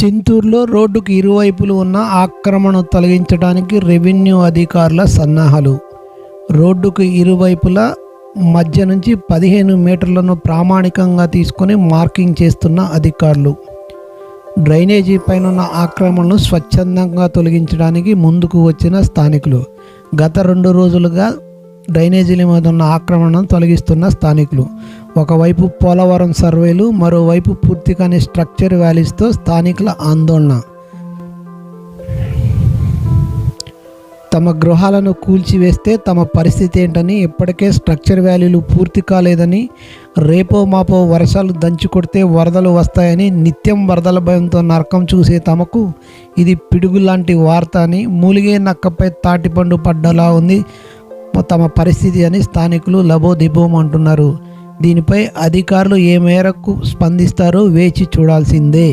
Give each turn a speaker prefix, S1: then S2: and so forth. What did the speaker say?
S1: చింతూరులో రోడ్డుకు ఇరువైపులు ఉన్న ఆక్రమణను తొలగించడానికి రెవెన్యూ అధికారుల సన్నాహాలు. రోడ్డుకు ఇరువైపులా మధ్య నుంచి 15 మీటర్లను ప్రామాణికంగా తీసుకొని మార్కింగ్ చేస్తున్న అధికారులు. డ్రైనేజీ పైన ఆక్రమణను స్వచ్ఛందంగా తొలగించడానికి ముందుకు వచ్చిన స్థానికులు. గత 2 రోజులుగా డ్రైనేజీల మీద ఉన్న ఆక్రమణను తొలగిస్తున్న స్థానికులు. ఒకవైపు పోలవరం సర్వేలు, మరోవైపు పూర్తి కాని స్ట్రక్చర్ వ్యాలీస్తో స్థానికుల ఆందోళన. తమ గృహాలను కూల్చివేస్తే తమ పరిస్థితి ఏంటని, ఇప్పటికే స్ట్రక్చర్ వ్యాలీలు పూర్తి కాలేదని, రేపో మాపో వర్షాలు దంచి కొడితే వరదలు వస్తాయని, నిత్యం వరదల భయంతో నరకం చూసే తమకు ఇది పిడుగు లాంటి వార్త అని, మూలిగే నక్కపై తాటిపండు పడ్డలా ఉంది తమ పరిస్థితి అని స్థానికులు లబోదిబోం అంటున్నారు. దీనిపై అధికారులు ఏ మేరకు స్పందిస్తారో వేచి చూడాల్సిందే.